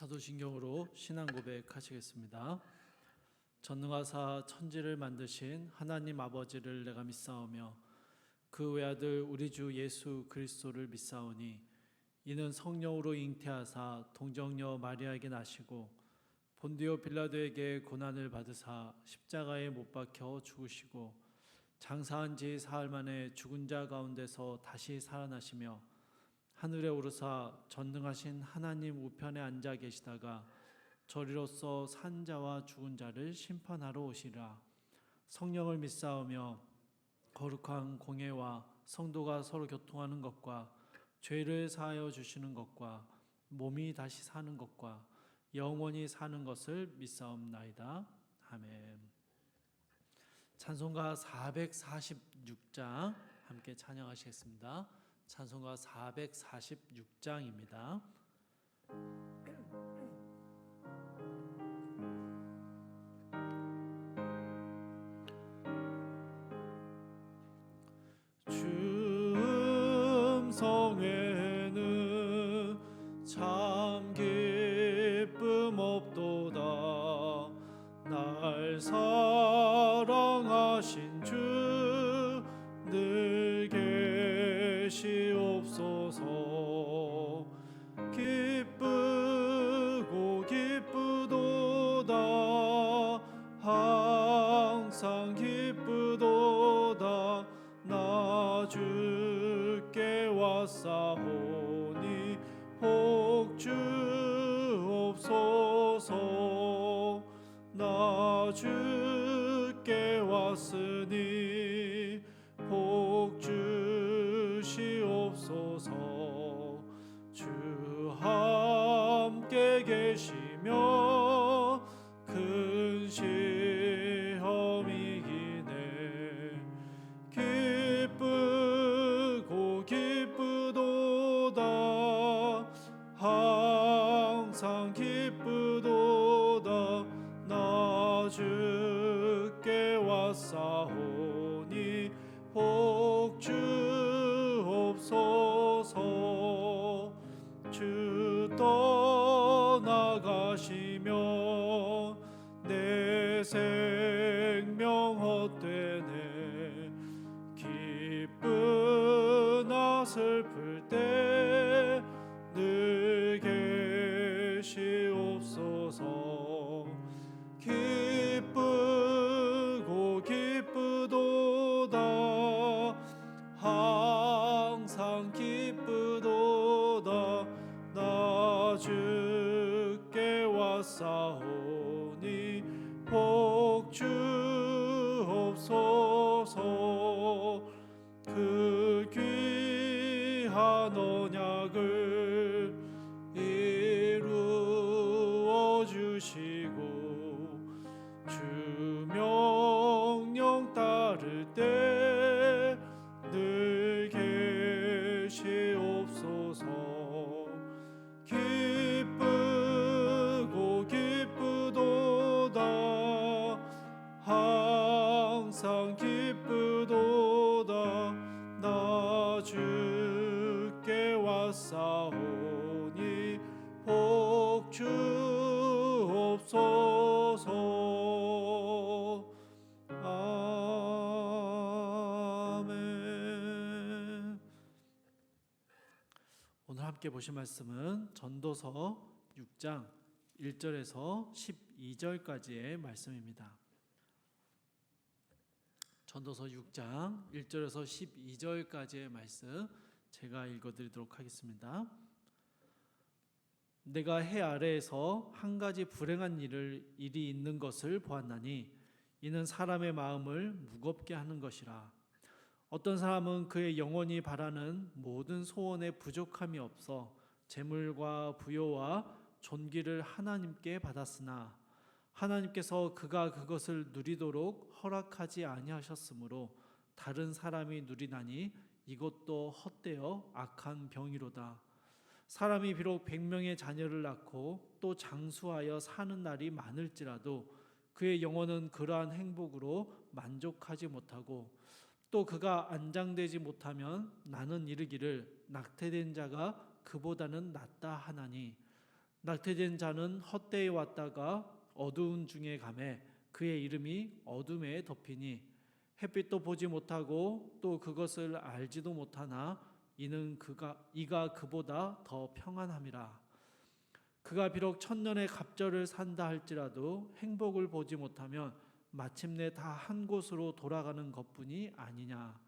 사도신경으로 신앙 고백하시겠습니다. 전능하사 천지를 만드신 하나님 아버지를 내가 믿사오며 그 외아들 우리 주 예수 그리스도를 믿사오니 이는 성령으로 잉태하사 동정녀 마리아에게 나시고 본디오 빌라도에게 고난을 받으사 십자가에 못 박혀 죽으시고 장사한 지 사흘 만에 죽은 자 가운데서 다시 살아나시며 하늘에 오르사 전능하신 하나님 우편에 앉아 계시다가 저리로서 산 자와 죽은 자를 심판하러 오시리라. 성령을 믿사오며 거룩한 공예와 성도가 서로 교통하는 것과 죄를 사하여 주시는 것과 몸이 다시 사는 것과 영원히 사는 것을 믿사옵나이다. 아멘. 찬송가 446장 함께 찬양하시겠습니다. 찬송가 446장입니다. 주 음성에는 참 기쁨 없도다. 날 사랑하신 주 늘 계시옵소서. 기쁘고 기쁘도다. 항상 기쁘도다. 나 주께 왔사오니 복 주옵소서. 나 주께 왔으니 복 주시옵소서. 주 함께 계시며 큰 시험이 이기네. 기쁘고 기쁘도다. 항상 기쁘도다. 나 주께 왔사오니 복 주옵소서. 주 떠나가시며 내 생명 헛되네. 기쁘나 슬플 때 늘 계시옵소서. 기쁘고 기쁘도다. 항상 기쁘도다. 나 주께 왔사오니 복 주옵소서. 그 귀한 언약을 이루어 주시고 주 명령 따를 때 늘 계시옵소서. 기쁘고 기쁘도다. 항상 기쁘도다. 나 주께 왔사오니 복 주옵소서. 아멘. 오늘 함께 보실 말씀은 전도서 6장 1절에서 12절까지의 말씀입니다. 전도서 6장 1절에서 12절까지의 말씀 제가 읽어드리도록 하겠습니다. 내가 해 아래에서 한 가지 불행한 일이 있는 것을 보았나니 이는 사람의 마음을 무겁게 하는 것이라. 어떤 사람은 그의 영혼이 바라는 모든 소원에 부족함이 없어 재물과 부요와 존귀를 하나님께 받았으나 하나님께서 그가 그것을 누리도록 허락하지 아니하셨으므로 다른 사람이 누리나니 이것도 헛되어 악한 병이로다. 사람이 비록 100명의 자녀를 낳고 또 장수하여 사는 날이 많을지라도 그의 영혼은 그러한 행복으로 만족하지 못하고 또 그가 안장되지 못하면 나는 이르기를 낙태된 자가 그보다는 낫다 하나니 낙태된 자는 헛되이 왔다가 어두운 중에 가매 그의 이름이 어둠에 덮이니 햇빛도 보지 못하고 또 그것을 알지도 못하나 이가 그보다 더 평안함이라. 그가 비록 천년의 갑절을 산다 할지라도 행복을 보지 못하면 마침내 다 한 곳으로 돌아가는 것뿐이 아니냐.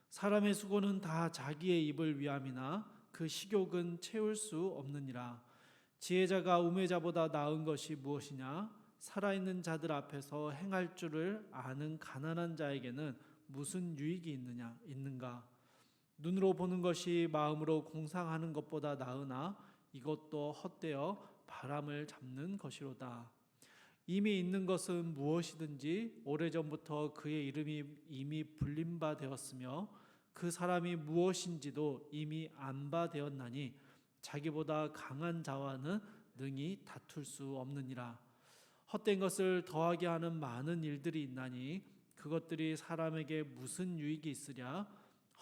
사람의 수고는 다 자기의 입을 위함이나 그 식욕은 채울 수 없느니라. 지혜자가 우매자보다 나은 것이 무엇이냐? 살아있는 자들 앞에서 행할 줄을 아는 가난한 자에게는 무슨 유익이 있는가? 눈으로 보는 것이 마음으로 공상하는 것보다 나으나 이것도 헛되어 바람을 잡는 것이로다. 이미 있는 것은 무엇이든지 오래전부터 그의 이름이 이미 불린 바 되었으며 그 사람이 무엇인지도 이미 안 바 되었나니 자기보다 강한 자와는 능히 다툴 수 없느니라. 헛된 것을 더하게 하는 많은 일들이 있나니 그것들이 사람에게 무슨 유익이 있으랴.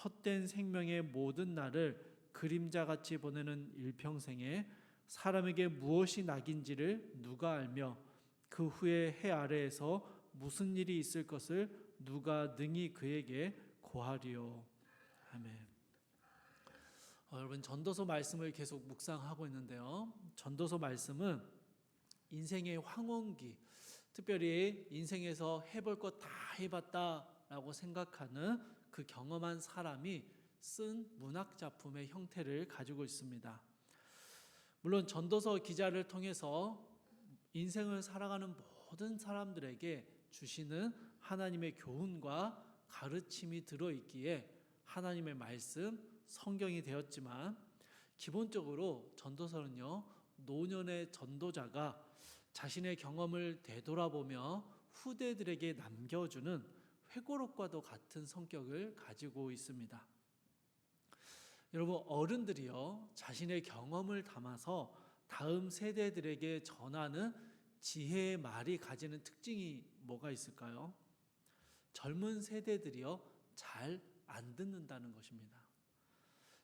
헛된 생명의 모든 날을 그림자같이 보내는 일평생에 사람에게 무엇이 낙인지를 누가 알며 그 후에 해 아래에서 무슨 일이 있을 것을 누가 능히 그에게 고하리요. 아멘. 여러분, 전도서 말씀을 계속 묵상하고 있는데요. 전도서 말씀은 인생의 황혼기, 특별히 인생에서 해볼 것 다 해봤다라고 생각하는 그 경험한 사람이 쓴 문학 작품의 형태를 가지고 있습니다. 물론 전도서 기자를 통해서 인생을 살아가는 모든 사람들에게 주시는 하나님의 교훈과 가르침이 들어있기에 하나님의 말씀, 성경이 되었지만 기본적으로 전도서는요, 노년의 전도자가 자신의 경험을 되돌아보며 후대들에게 남겨주는 회고록과도 같은 성격을 가지고 있습니다. 여러분, 어른들이요, 자신의 경험을 담아서 다음 세대들에게 전하는 지혜의 말이 가지는 특징이 뭐가 있을까요? 젊은 세대들이요, 잘 안 듣는다는 것입니다.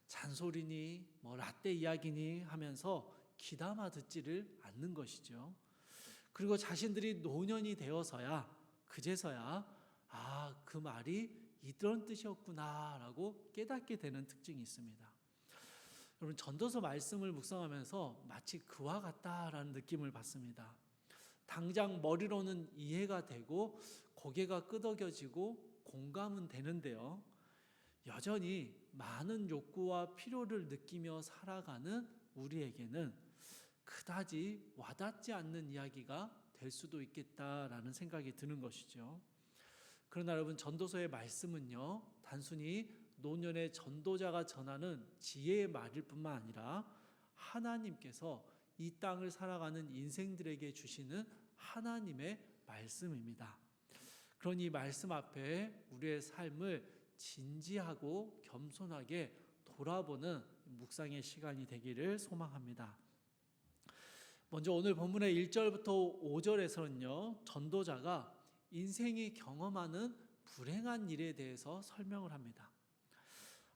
잔소리니 라떼 이야기니 하면서 귀담아 듣지를 않는 것이죠. 그리고 자신들이 노년이 되어서야 그제서야 그 말이 이런 뜻이었구나라고 깨닫게 되는 특징이 있습니다. 여러분, 전도서 말씀을 묵상하면서 마치 그와 같다라는 느낌을 받습니다. 당장 머리로는 이해가 되고 고개가 끄덕여지고 공감은 되는데요, 여전히 많은 욕구와 필요를 느끼며 살아가는 우리에게는 그다지 와닿지 않는 이야기가 될 수도 있겠다라는 생각이 드는 것이죠. 그러나 여러분, 전도서의 말씀은요, 단순히 노년의 전도자가 전하는 지혜의 말일 뿐만 아니라 하나님께서 이 땅을 살아가는 인생들에게 주시는 하나님의 말씀입니다. 그러니 이 말씀 앞에 우리의 삶을 진지하고 겸손하게 돌아보는 묵상의 시간이 되기를 소망합니다. 먼저 오늘 본문의 1절부터 5절에서는요, 전도자가 인생이 경험하는 불행한 일에 대해서 설명을 합니다.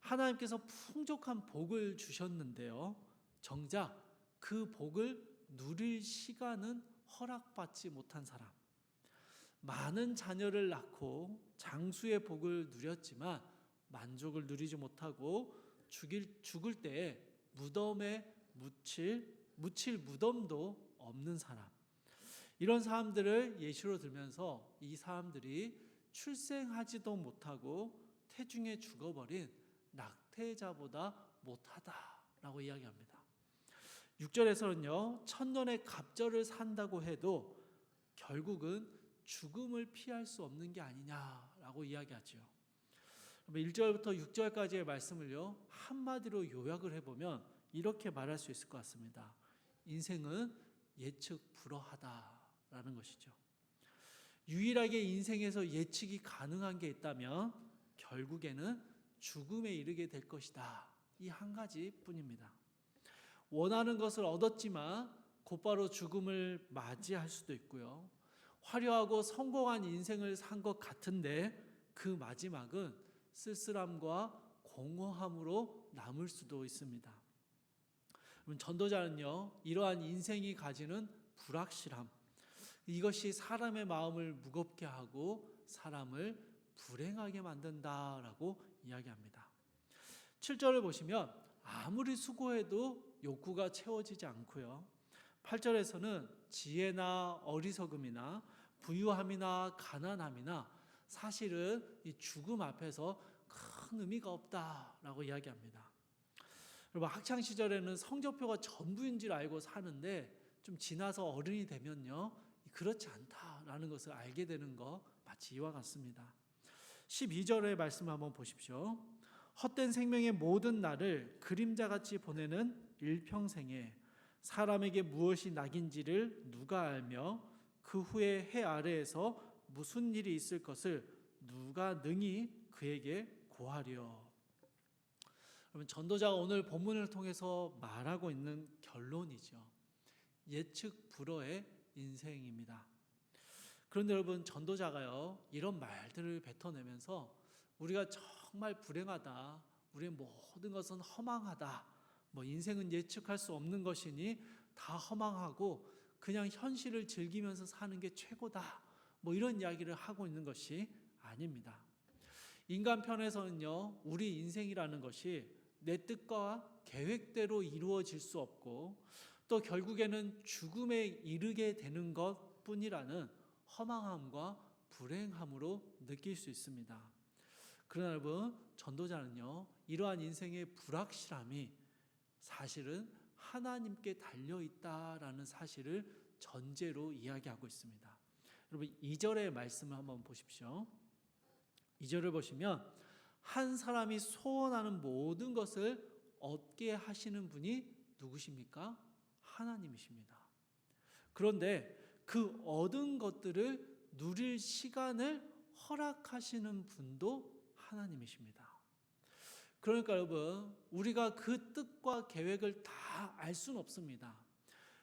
하나님께서 풍족한 복을 주셨는데요, 정작 그 복을 누릴 시간은 허락받지 못한 사람, 많은 자녀를 낳고 장수의 복을 누렸지만 만족을 누리지 못하고 죽을 때에 무덤에 묻힐 무덤도 없는 사람, 이런 사람들을 예시로 들면서 이 사람들이 출생하지도 못하고 태중에 죽어버린 낙태자보다 못하다라고 이야기합니다. 6절에서는요, 천년의 갑절을 산다고 해도 결국은 죽음을 피할 수 없는 게 아니냐라고 이야기하죠. 1절부터 6절까지의 말씀을요, 한마디로 요약을 해보면 이렇게 말할 수 있을 것 같습니다. 인생은 예측 불허하다라는 것이죠. 유일하게 인생에서 예측이 가능한 게 있다면 결국에는 죽음에 이르게 될 것이다. 이 한 가지뿐입니다. 원하는 것을 얻었지만 곧바로 죽음을 맞이할 수도 있고요, 화려하고 성공한 인생을 산 것 같은데 그 마지막은 쓸쓸함과 공허함으로 남을 수도 있습니다. 그럼 전도자는요, 이러한 인생이 가지는 불확실함, 이것이 사람의 마음을 무겁게 하고 사람을 불행하게 만든다라고 이야기합니다. 7절을 보시면 아무리 수고해도 욕구가 채워지지 않고요. 8절에서는 지혜나 어리석음이나 부유함이나 가난함이나 사실은 이 죽음 앞에서 큰 의미가 없다라고 이야기합니다. 여러분, 학창 시절에는 성적표가 전부인 줄 알고 사는데 좀 지나서 어른이 되면요, 그렇지 않다라는 것을 알게 되는 것 마치 이와 같습니다. 12절의 말씀 한번 보십시오. 헛된 생명의 모든 날을 그림자같이 보내는 일평생에 사람에게 무엇이 낙인지를 누가 알며 그 후에 해 아래에서 무슨 일이 있을 것을 누가 능히 그에게 고하려. 그러면 전도자가 오늘 본문을 통해서 말하고 있는 결론이죠. 예측 불허의 인생입니다. 그런데 여러분, 전도자가요, 이런 말들을 뱉어내면서 우리가 정말 불행하다, 우리의 모든 것은 허망하다, 인생은 예측할 수 없는 것이니 다 허망하고 그냥 현실을 즐기면서 사는 게 최고다, 이런 이야기를 하고 있는 것이 아닙니다. 인간 편에서는요, 우리 인생이라는 것이 내 뜻과 계획대로 이루어질 수 없고 또 결국에는 죽음에 이르게 되는 것뿐이라는 허망함과 불행함으로 느낄 수 있습니다. 그러나 여러분, 전도자는요, 이러한 인생의 불확실함이 사실은 하나님께 달려있다라는 사실을 전제로 이야기하고 있습니다. 여러분, 2절의 말씀을 한번 보십시오. 2절을 보시면 한 사람이 소원하는 모든 것을 얻게 하시는 분이 누구십니까? 하나님이십니다. 그런데 그 얻은 것들을 누릴 시간을 허락하시는 분도 하나님이십니다. 그러니까 여러분, 우리가 그 뜻과 계획을 다 알 수는 없습니다.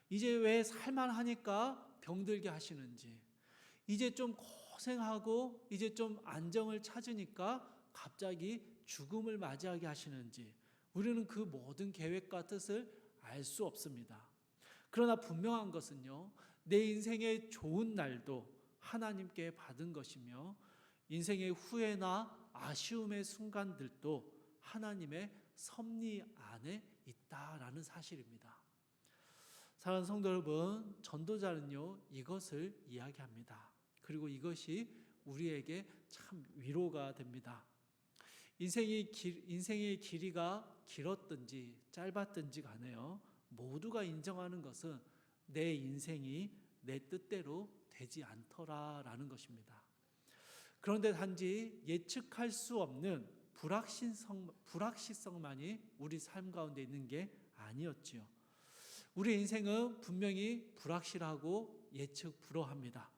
이제 왜 살만하니까 병들게 하시는지, 이제 좀 고생하고 이제 좀 안정을 찾으니까 갑자기 죽음을 맞이하게 하시는지, 우리는 그 모든 계획과 뜻을 알 수 없습니다. 그러나 분명한 것은요, 내 인생의 좋은 날도 하나님께 받은 것이며 인생의 후회나 아쉬움의 순간들도 하나님의 섭리 안에 있다라는 사실입니다. 사랑하는 성도 여러분, 전도자는요, 이것을 이야기합니다. 그리고 이것이 우리에게 참 위로가 됩니다. 인생의 길이가 길었든지 짧았든지 간에요, 모두가 인정하는 것은 내 인생이 내 뜻대로 되지 않더라라는 것입니다. 그런데 단지 예측할 수 없는 불확실성만이 우리 삶 가운데 있는 게 아니었지요. 우리 인생은 분명히 불확실하고 예측 불허합니다.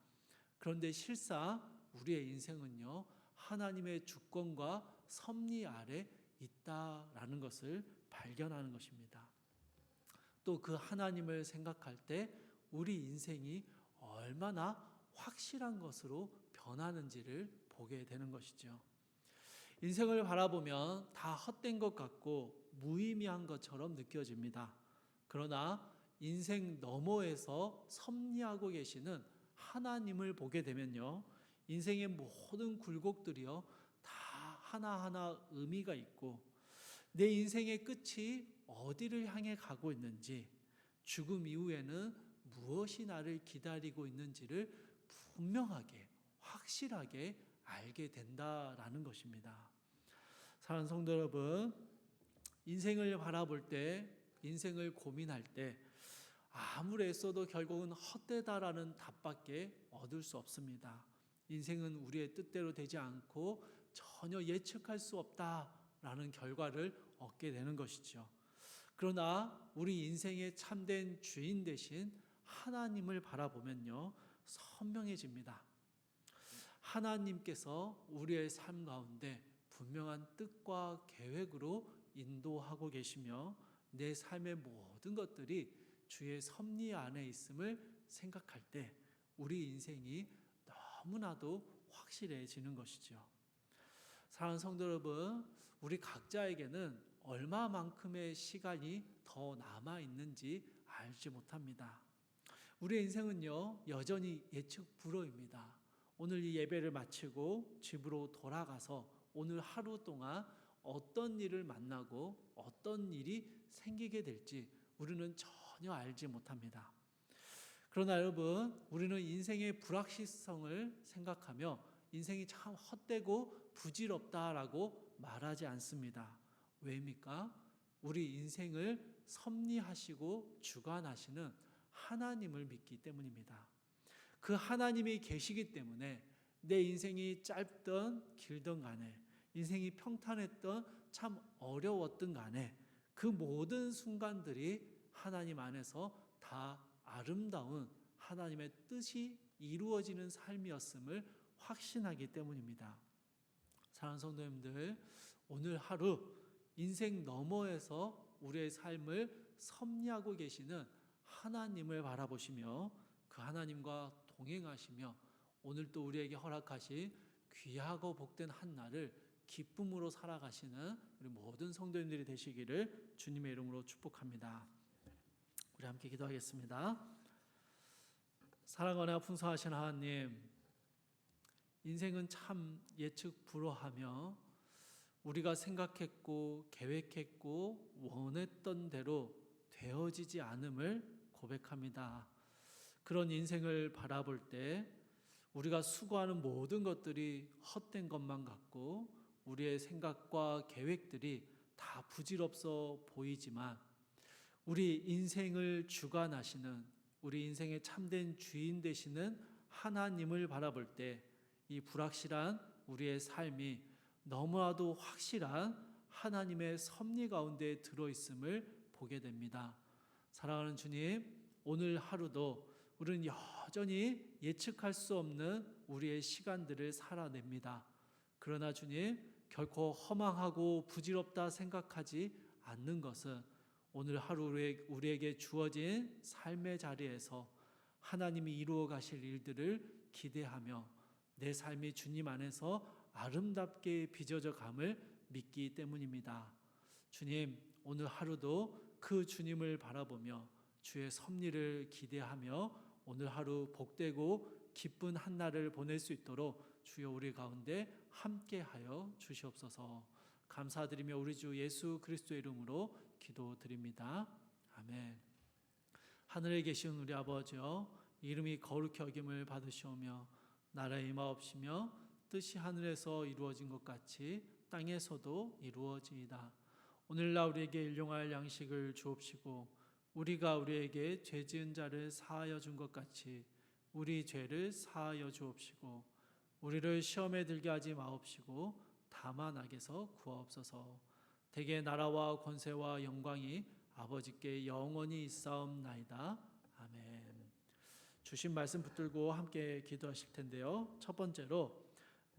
그런데 실상 우리의 인생은요, 하나님의 주권과 섭리 아래 있다라는 것을 발견하는 것입니다. 또 그 하나님을 생각할 때 우리 인생이 얼마나 확실한 것으로 변하는지를 보게 되는 것이죠. 인생을 바라보면 다 헛된 것 같고 무의미한 것처럼 느껴집니다. 그러나 인생 너머에서 섭리하고 계시는 하나님을 보게 되면요, 인생의 모든 굴곡들이요, 다 하나하나 의미가 있고 내 인생의 끝이 어디를 향해 가고 있는지, 죽음 이후에는 무엇이 나를 기다리고 있는지를 분명하게 확실하게 알게 된다라는 것입니다. 사랑하는 성도 여러분, 인생을 바라볼 때, 인생을 고민할 때 아무리 애써도 결국은 헛되다라는 답밖에 얻을 수 없습니다. 인생은 우리의 뜻대로 되지 않고 전혀 예측할 수 없다라는 결과를 얻게 되는 것이죠. 그러나 우리 인생의 참된 주인 되신 하나님을 바라보면요, 선명해집니다. 하나님께서 우리의 삶 가운데 분명한 뜻과 계획으로 인도하고 계시며 내 삶의 모든 것들이 주의 섭리 안에 있음을 생각할 때 우리 인생이 너무나도 확실해지는 것이죠. 사랑하는 성도 여러분, 우리 각자에게는 얼마만큼의 시간이 더 남아 있는지 알지 못합니다. 우리의 인생은요, 여전히 예측 불허입니다. 오늘 이 예배를 마치고 집으로 돌아가서 오늘 하루 동안 어떤 일을 만나고 어떤 일이 생기게 될지 우리는 전혀 알지 못합니다. 그러나 여러분, 우리는 인생의 불확실성을 생각하며 인생이 참 헛되고 부질없다라고 말하지 않습니다. 왜입니까? 우리 인생을 섭리하시고 주관하시는 하나님을 믿기 때문입니다. 그 하나님이 계시기 때문에 내 인생이 짧든 길든 간에, 인생이 평탄했던 참 어려웠든 간에 그 모든 순간들이 하나님 안에서 다 아름다운 하나님의 뜻이 이루어지는 삶이었음을 확신하기 때문입니다. 사랑하는 성도님들, 오늘 하루 인생 너머에서 우리의 삶을 섭리하고 계시는 하나님을 바라보시며 그 하나님과 동행하시며 오늘 또 우리에게 허락하신 귀하고 복된 한 날을 기쁨으로 살아가시는 우리 모든 성도님들이 되시기를 주님의 이름으로 축복합니다. 우리 함께 기도하겠습니다. 사랑하고 풍성하신 하나님, 인생은 참 예측 불허하며 우리가 생각했고 계획했고 원했던 대로 되어지지 않음을 고백합니다. 그런 인생을 바라볼 때 우리가 수고하는 모든 것들이 헛된 것만 같고 우리의 생각과 계획들이 다 부질없어 보이지만 우리 인생을 주관하시는, 우리 인생의 참된 주인 되시는 하나님을 바라볼 때 이 불확실한 우리의 삶이 너무나도 확실한 하나님의 섭리 가운데 들어있음을 보게 됩니다. 사랑하는 주님, 오늘 하루도 우리는 여전히 예측할 수 없는 우리의 시간들을 살아냅니다. 그러나 주님, 결코 허망하고 부질없다 생각하지 않는 것은 오늘 하루 우리에게 주어진 삶의 자리에서 하나님이 이루어 가실 일들을 기대하며 내 삶이 주님 안에서 아름답게 빚어져 감을 믿기 때문입니다. 주님, 오늘 하루도 그 주님을 바라보며 주의 섭리를 기대하며 오늘 하루 복되고 기쁜 한 날을 보낼 수 있도록 주여 우리 가운데 함께하여 주시옵소서. 감사드리며 우리 주 예수 그리스도의 이름으로 기도드립니다. 아멘. 하늘에 계신 우리 아버지여, 이름이 거룩히 여김을 받으시오며 나라의 임하옵시며 뜻이 하늘에서 이루어진 것 같이 땅에서도 이루어지이다. 오늘날 우리에게 일용할 양식을 주옵시고 우리가 우리에게 죄 지은 자를 사하여 준 것 같이 우리 죄를 사하여 주옵시고 우리를 시험에 들게 하지 마옵시고 다만 악에서 구하옵소서. 대개 나라와 권세와 영광이 아버지께 영원히 있사옵나이다. 아멘. 주신 말씀 붙들고 함께 기도하실 텐데요. 첫 번째로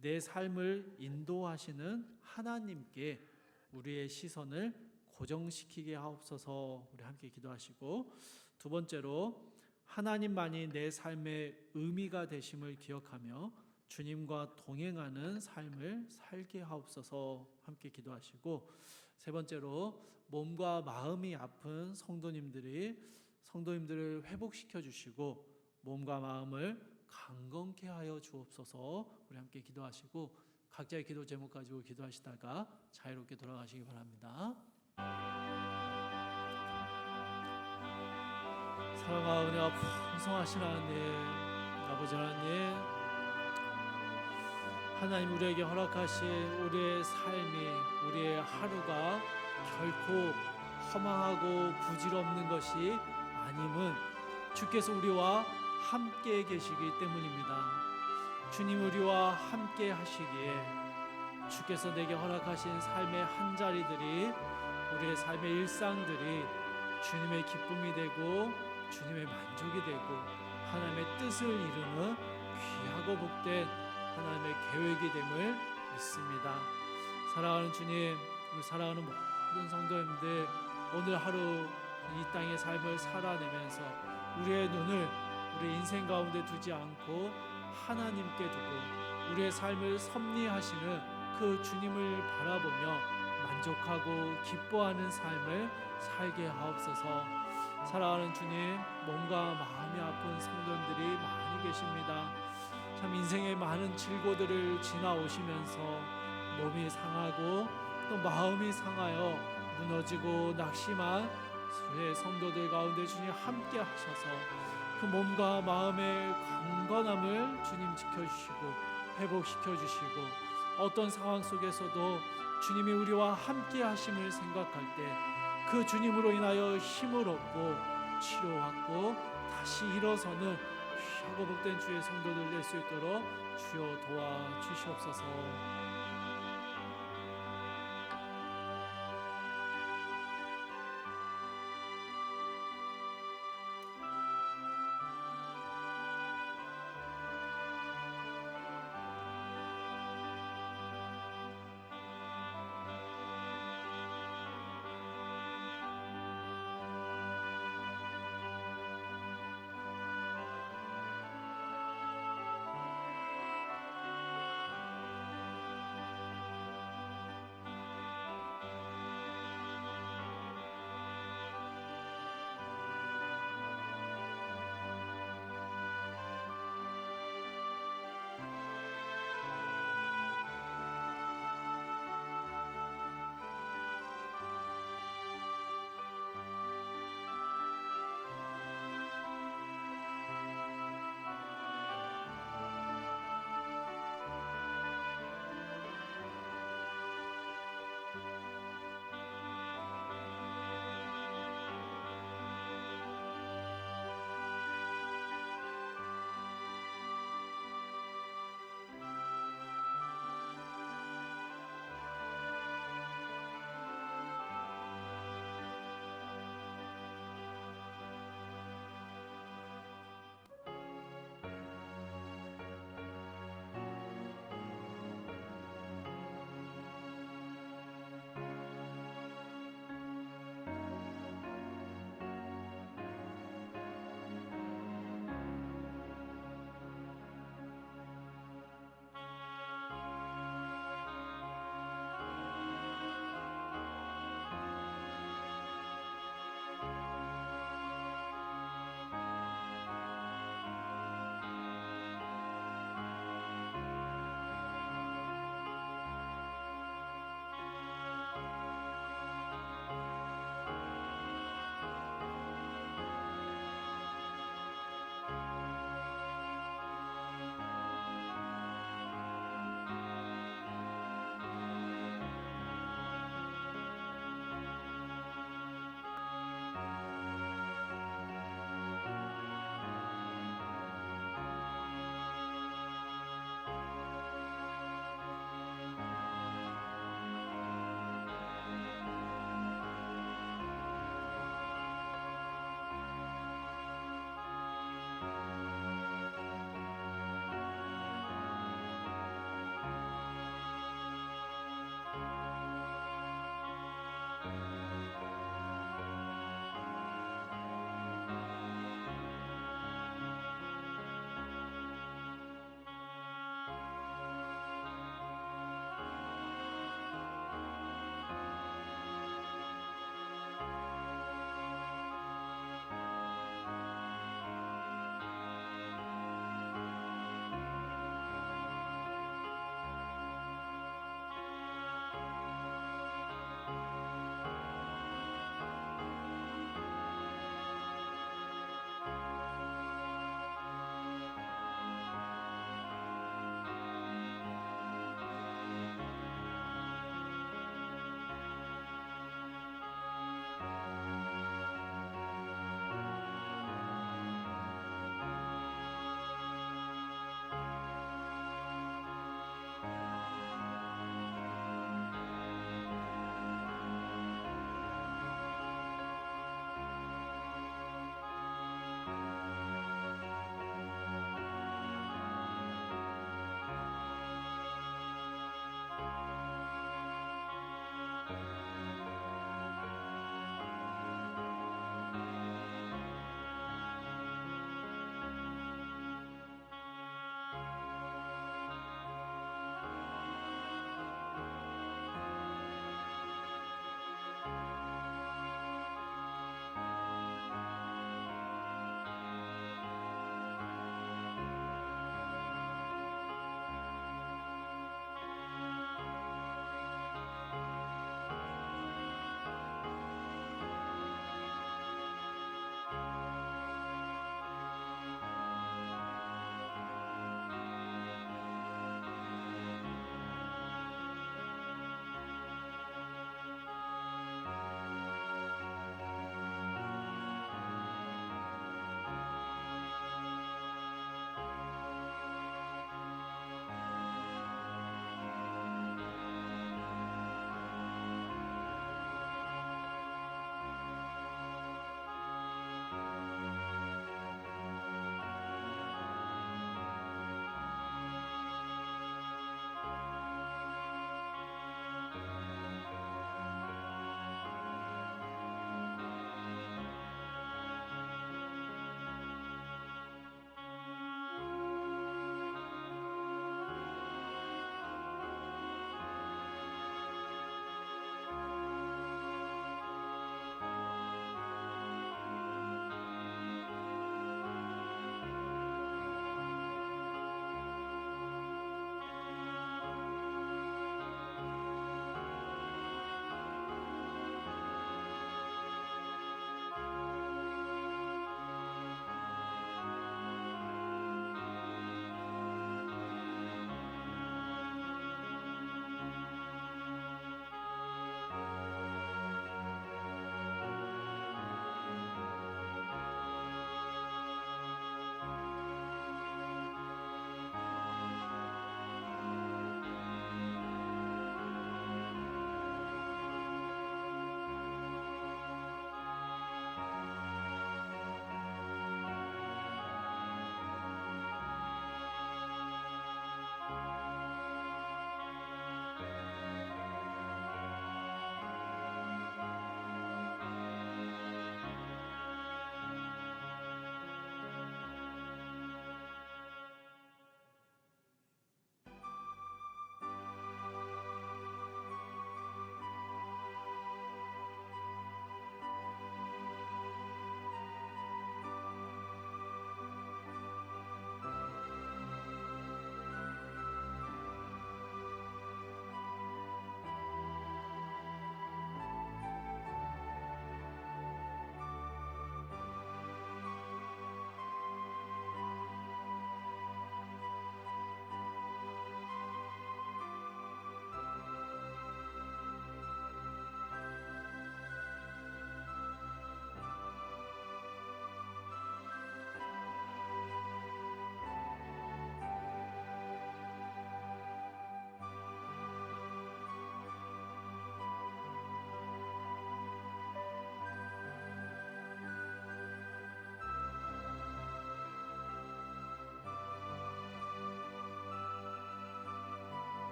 내 삶을 인도하시는 하나님께 우리의 시선을 고정시키게 하옵소서. 우리 함께 기도하시고, 두 번째로 하나님만이 내 삶의 의미가 되심을 기억하며 주님과 동행하는 삶을 살게 하옵소서. 함께 기도하시고, 세 번째로 몸과 마음이 아픈 성도님들을 회복시켜 주시고 몸과 마음을 강건케 하여 주옵소서. 우리 함께 기도하시고 각자의 기도 제목 가지고 기도하시다가 자유롭게 돌아가시기 바랍니다. 사랑과 은혜가 풍성하신 하나님, 아버지 하나님, 하나님 우리에게 허락하신 우리의 삶이, 우리의 하루가 결코 허망하고 부질없는 것이 아님은 주께서 우리와 함께 계시기 때문입니다. 주님 우리와 함께 하시기에 주께서 내게 허락하신 삶의 한자리들이, 우리의 삶의 일상들이 주님의 기쁨이 되고 주님의 만족이 되고 하나님의 뜻을 이루는 귀하고 복된 하나님의 계획이 됨을 믿습니다. 사랑하는 주님, 우리 사랑하는 모든 성도님들, 오늘 하루 이 땅의 삶을 살아내면서 우리의 눈을 우리 인생 가운데 두지 않고 하나님께 두고 우리의 삶을 섭리하시는 그 주님을 바라보며 만족하고 기뻐하는 삶을 살게 하옵소서. 사랑하는 주님, 몸과 마음이 아픈 성도님들이 많이 계십니다. 참 인생의 많은 질고들을 지나오시면서 몸이 상하고 또 마음이 상하여 무너지고 낙심한 주의 성도들 가운데 주님 함께 하셔서 그 몸과 마음의 강건함을 주님 지켜주시고 회복시켜 주시고, 어떤 상황 속에서도 주님이 우리와 함께 하심을 생각할 때 그 주님으로 인하여 힘을 얻고 치료받고 다시 일어서는 귀하고 복된 주의 성도들 될 수 있도록 주여 도와주시옵소서.